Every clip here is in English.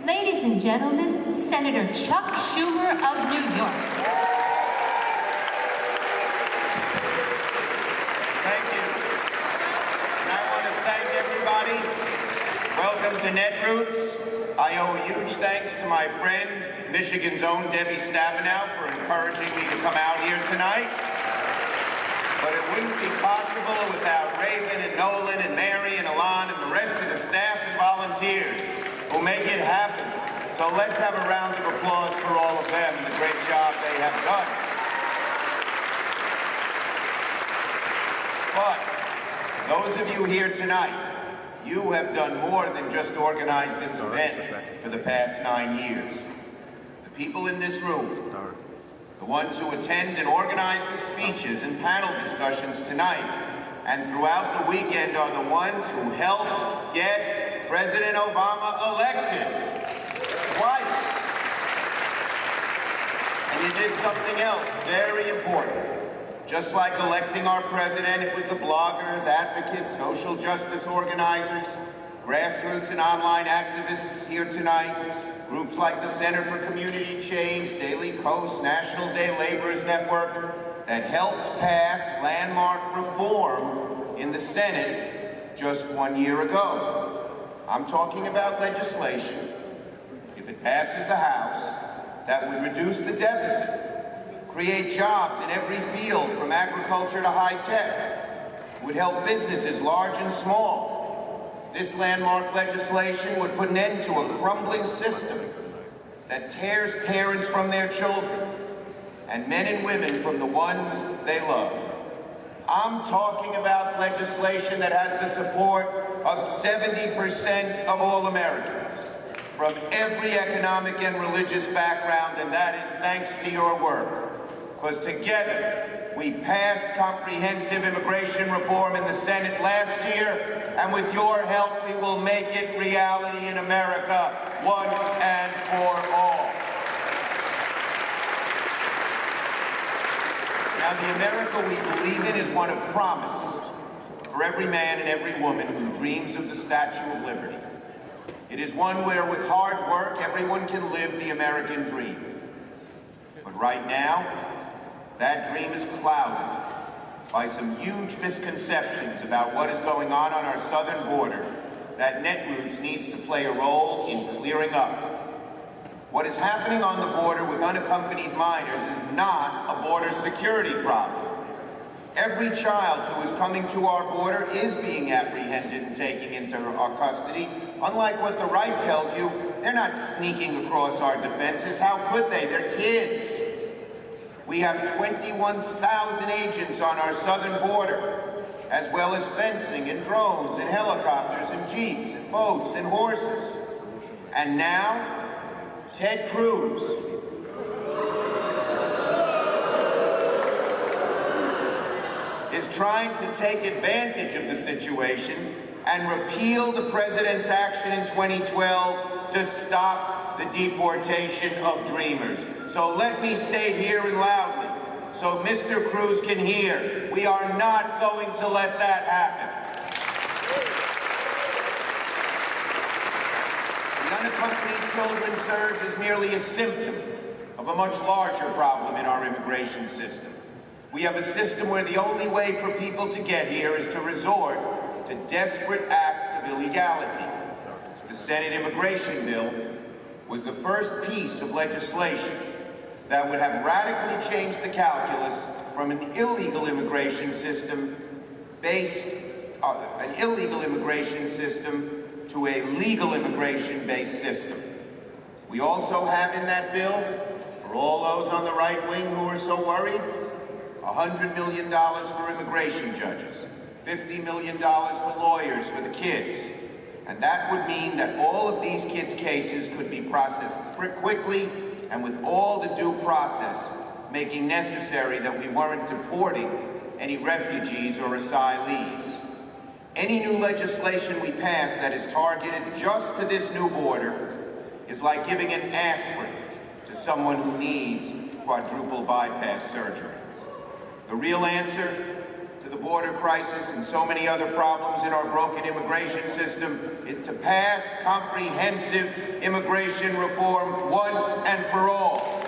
ladies and gentlemen, Senator Chuck Schumer of New York. Thank you. And I want to thank everybody. Welcome to Netroots. I owe a huge thanks to my friend, Michigan's own Debbie Stabenow, for encouraging me to come out here tonight. But it wouldn't be possible without Raven and Nolan and Mary and Alon and the rest of the staff and volunteers who make it happen. So let's have a round of applause for all of them and the great job they have done. But those of you here tonight, you have done more than just organize this event for the past 9 years. The people in this room, the ones who attend and organize the speeches and panel discussions tonight and throughout the weekend are the ones who helped get President Obama elected twice. And you did something else very important. Just like electing our president, it was the bloggers, advocates, social justice organizers, grassroots and online activists here tonight, groups like the Center for Community Change, Daily Kos, National Day Laborers Network, that helped pass landmark reform in the Senate just 1 year ago. I'm talking about legislation, if it passes the House, that would reduce the deficit, create jobs in every field from agriculture to high tech, would help businesses large and small. This landmark legislation would put an end to a crumbling system that tears parents from their children and men and women from the ones they love. I'm talking about legislation that has the support of 70% of all Americans from every economic and religious background, and that is thanks to your work. Because together, we passed comprehensive immigration reform in the Senate last year, and with your help, we will make it reality in America once and for all. Now, the America we believe in is one of promise for every man and every woman who dreams of the Statue of Liberty. It is one where, with hard work, everyone can live the American dream. But right now, that dream is clouded by some huge misconceptions about what is going on our southern border that Netroots needs to play a role in clearing up. What is happening on the border with unaccompanied minors is not a border security problem. Every child who is coming to our border is being apprehended and taken into our custody. Unlike what the right tells you, they're not sneaking across our defenses. How could they? They're kids. We have 21,000 agents on our southern border, as well as fencing and drones and helicopters and jeeps and boats and horses. And now, Ted Cruz is trying to take advantage of the situation and repeal the president's action in 2012 to stop the deportation of dreamers. So let me state here and loudly, so Mr. Cruz can hear, we are not going to let that happen. The unaccompanied children surge is merely a symptom of a much larger problem in our immigration system. We have a system where the only way for people to get here is to resort to desperate acts of illegality. The Senate immigration bill was the first piece of legislation that would have radically changed the calculus from an illegal immigration system to a legal immigration-based system. We also have in that bill, for all those on the right wing who are so worried, $100 million for immigration judges, $50 million for lawyers for the kids. And that would mean that all of these kids' cases could be processed quickly and with all the due process, making necessary that we weren't deporting any refugees or asylees. Any new legislation we pass that is targeted just to this new border is like giving an aspirin to someone who needs quadruple bypass surgery. The real answer to the border crisis and so many other problems in our broken immigration system is to pass comprehensive immigration reform once and for all.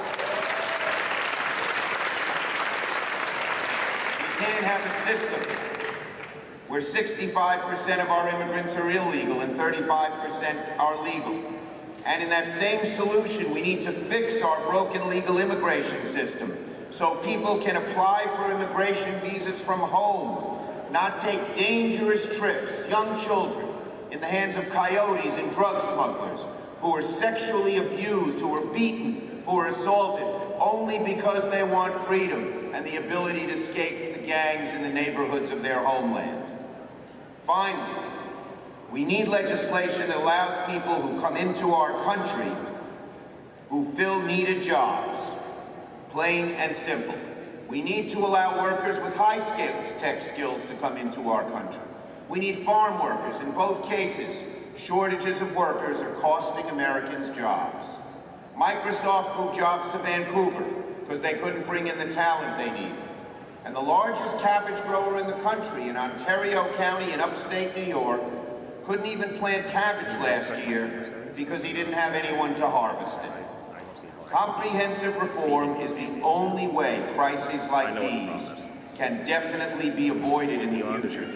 We can't have a system where 65% of our immigrants are illegal and 35% are legal. And in that same solution, we need to fix our broken legal immigration system so people can apply for immigration visas from home, not take dangerous trips, young children, in the hands of coyotes and drug smugglers who are sexually abused, who are beaten, who are assaulted, only because they want freedom and the ability to escape the gangs in the neighborhoods of their homeland. Finally, we need legislation that allows people who come into our country who fill needed jobs, plain and simple. We need to allow workers with high skills, tech skills to come into our country. We need farm workers. In both cases, shortages of workers are costing Americans jobs. Microsoft moved jobs to Vancouver because they couldn't bring in the talent they needed. And the largest cabbage grower in the country in Ontario County in upstate New York couldn't even plant cabbage last year because he didn't have anyone to harvest it. Comprehensive reform is the only way crises like these can definitely be avoided in the future.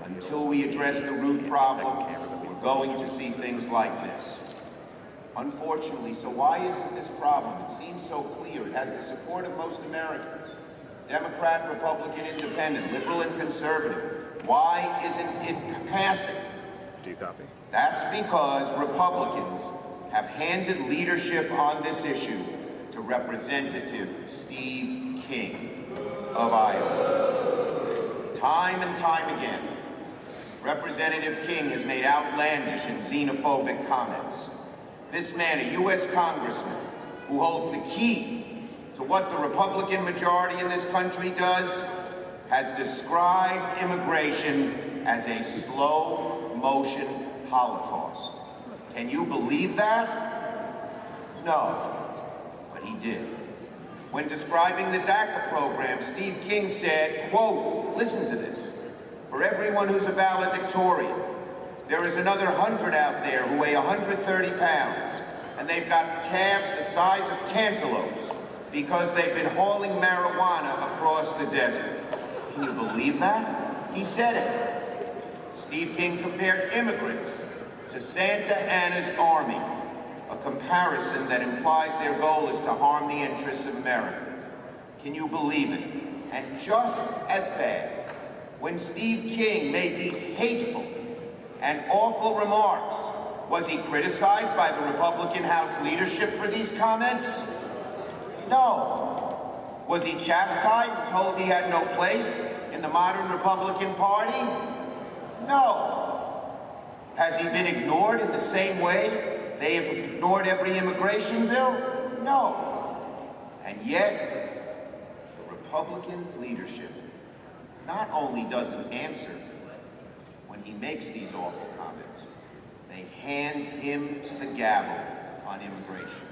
Until we address the root problem, we're going to see things like this. Unfortunately, so why isn't this problem? It seems so clear. It has the support of most Americans. Democrat, Republican, Independent, liberal and conservative. Why isn't it passing? Do you copy? That's because Republicans have handed leadership on this issue to Representative Steve King of Iowa. Time and time again, Representative King has made outlandish and xenophobic comments. This man, a U.S. congressman who holds the key to what the Republican majority in this country does, has described immigration as a slow-motion Holocaust. Can you believe that? No, but he did. When describing the DACA program, Steve King said, quote, listen to this, for everyone who's a valedictorian, there is another 100 out there who weigh 130 pounds, and they've got calves the size of cantaloupes because they've been hauling marijuana across the desert. Can you believe that? He said it. Steve King compared immigrants to Santa Anna's army, a comparison that implies their goal is to harm the interests of America. Can you believe it? And just as bad, when Steve King made these hateful and awful remarks, was he criticized by the Republican House leadership for these comments? No. Was he chastised and told he had no place in the modern Republican Party? No. Has he been ignored in the same way they have ignored every immigration bill? No. And yet, the Republican leadership not only doesn't answer when he makes these awful comments, they hand him the gavel on immigration.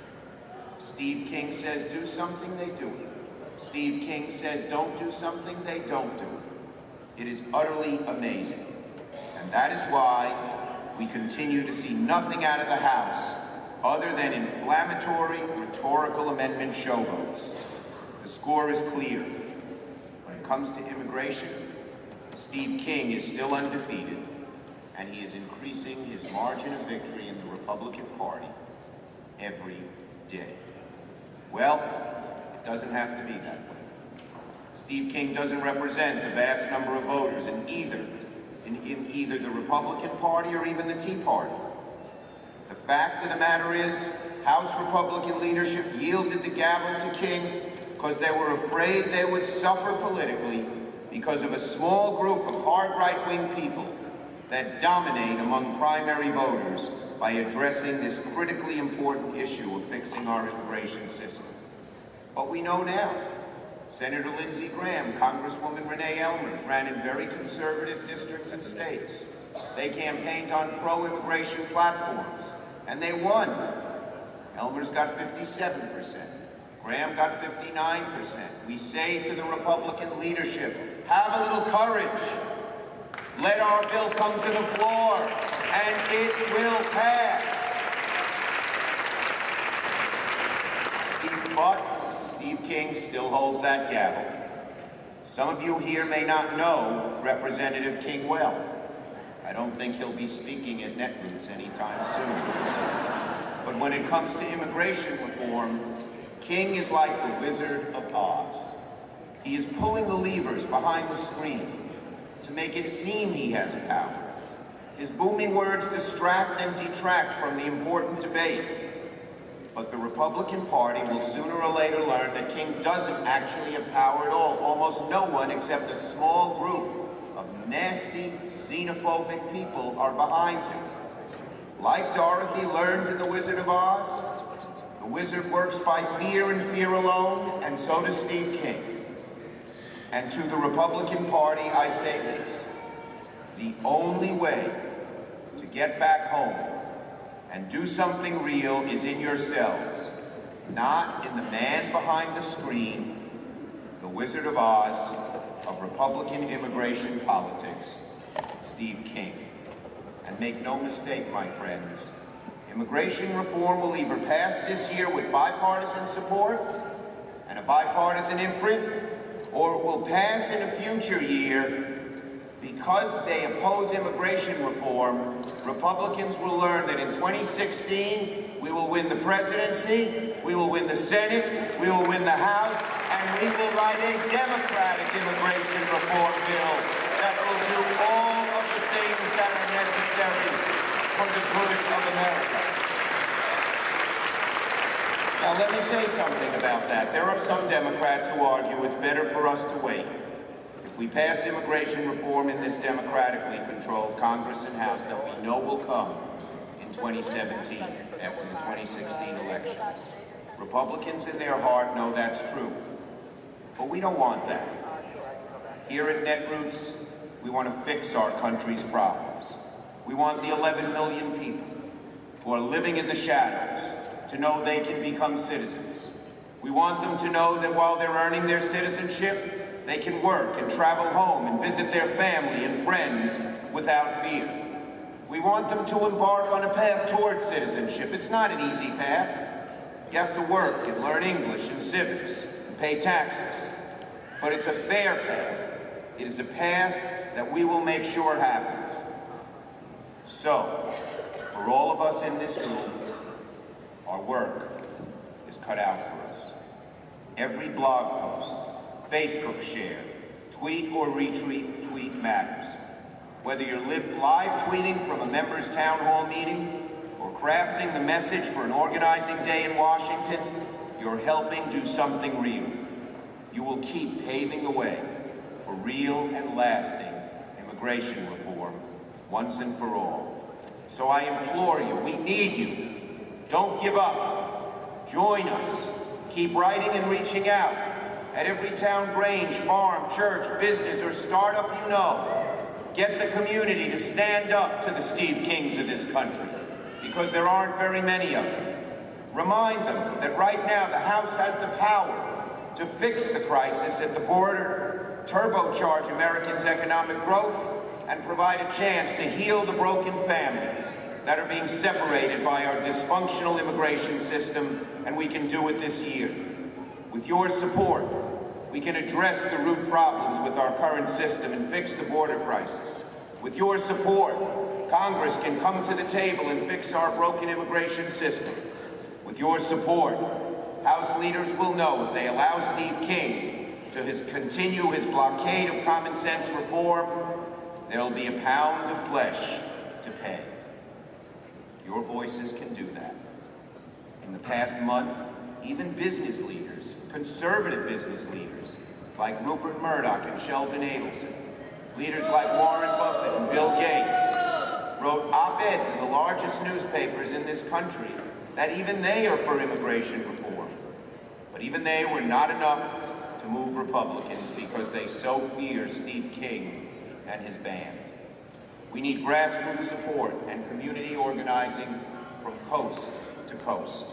Steve King says do something, they do it. Steve King says don't do something, they don't do it. It is utterly amazing. And that is why we continue to see nothing out of the House other than inflammatory, rhetorical amendment showboats. The score is clear. When it comes to immigration, Steve King is still undefeated, and he is increasing his margin of victory in the Republican Party every day. Well, it doesn't have to be that way. Steve King doesn't represent the vast number of voters in either the Republican Party or even the Tea Party. The fact of the matter is, House Republican leadership yielded the gavel to King because they were afraid they would suffer politically because of a small group of hard right-wing people that dominate among primary voters by addressing this critically important issue of fixing our immigration system. But we know now, Senator Lindsey Graham, Congresswoman Renee Elmers ran in very conservative districts and states. They campaigned on pro-immigration platforms, and they won. Elmers got 57%. Graham got 59%. We say to the Republican leadership, Have a little courage. Let our bill come to the floor, and it will pass. Steve King still holds that gavel. Some of you here may not know Representative King well. I don't think he'll be speaking at Netroots anytime soon. But when it comes to immigration reform, King is like the Wizard of Oz. He is pulling the levers behind the screen to make it seem he has power. His booming words distract and detract from the important debate. But the Republican Party will sooner or later learn that King doesn't actually have power at all. Almost no one except a small group of nasty, xenophobic people are behind him. Like Dorothy learned in The Wizard of Oz, the wizard works by fear and fear alone, and so does Steve King. And to the Republican Party, I say this: the only way to get back home and do something real is in yourselves, not in the man behind the screen, the Wizard of Oz of Republican immigration politics, Steve King. And make no mistake, my friends, immigration reform will either pass this year with bipartisan support and a bipartisan imprint, or it will pass in a future year. Because they oppose immigration reform, Republicans will learn that in 2016, we will win the presidency, we will win the Senate, we will win the House, and we will write a Democratic immigration reform bill that will do all of the things that are necessary for the good of America. Now, let me say something about that. There are some Democrats who argue it's better for us to wait. If we pass immigration reform in this democratically controlled Congress and House that we know will come in 2017 after the 2016 elections. Republicans in their heart know that's true, but we don't want that. Here at Netroots, we want to fix our country's problems. We want the 11 million people who are living in the shadows to know they can become citizens. We want them to know that while they're earning their citizenship, they can work and travel home and visit their family and friends without fear. We want them to embark on a path towards citizenship. It's not an easy path. You have to work and learn English and civics and pay taxes. But it's a fair path. It is a path that we will make sure happens. So, for all of us in this room, our work is cut out for us. Every blog post, Facebook share, tweet or retweet tweet matters. Whether you're live tweeting from a member's town hall meeting or crafting the message for an organizing day in Washington, you're helping do something real. You will keep paving the way for real and lasting immigration reform once and for all. So I implore you, we need you. Don't give up. Join us. Keep writing and reaching out. At every town, grange, farm, church, business, or startup you know, get the community to stand up to the Steve Kings of this country, because there aren't very many of them. Remind them that right now the House has the power to fix the crisis at the border, turbocharge Americans' economic growth, and provide a chance to heal the broken families that are being separated by our dysfunctional immigration system, and we can do it this year. With your support, we can address the root problems with our current system and fix the border crisis. With your support, Congress can come to the table and fix our broken immigration system. With your support, House leaders will know if they allow Steve King to continue his blockade of common sense reform, there'll be a pound of flesh to pay. Your voices can do that. In the past month, even business leaders, conservative business leaders, like Rupert Murdoch and Sheldon Adelson, leaders like Warren Buffett and Bill Gates, wrote op-eds in the largest newspapers in this country that even they are for immigration reform. But even they were not enough to move Republicans because they so fear Steve King and his band. We need grassroots support and community organizing from coast to coast.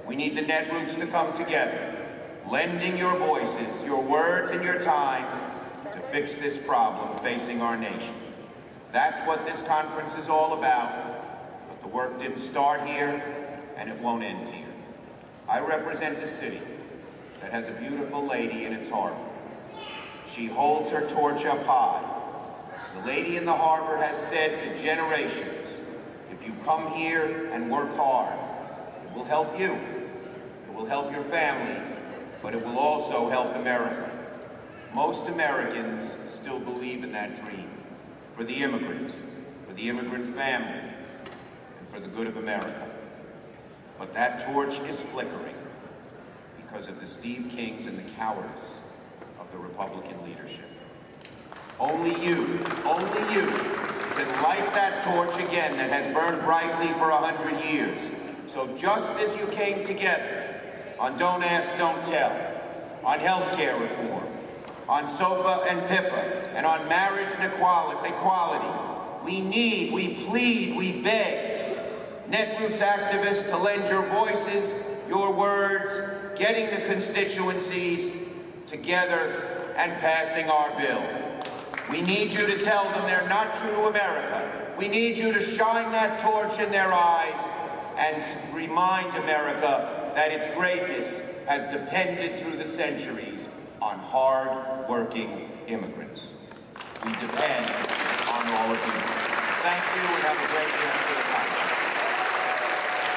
We need the Netroots to come together, lending your voices, your words, and your time to fix this problem facing our nation. That's what this conference is all about, but the work didn't start here, and it won't end here. I represent a city that has a beautiful lady in its harbor. She holds her torch up high. The lady in the harbor has said to generations, if you come here and work hard, it will help you, it will help your family, but it will also help America. Most Americans still believe in that dream, for the immigrant family, and for the good of America. But that torch is flickering because of the Steve Kings and the cowardice of the Republican leadership. Only you can light that torch again that has burned brightly for 100 years. So just as you came together on Don't Ask, Don't Tell, on healthcare reform, on SOPA and PIPA, and on marriage and equality, we plead, we beg Netroots activists to lend your voices, your words, getting the constituencies together and passing our bill. We need you to tell them they're not true to America. We need you to shine that torch in their eyes and remind America that its greatness has depended through the centuries on hard-working immigrants. We depend on all of you. Thank you, and have a great rest of the conference.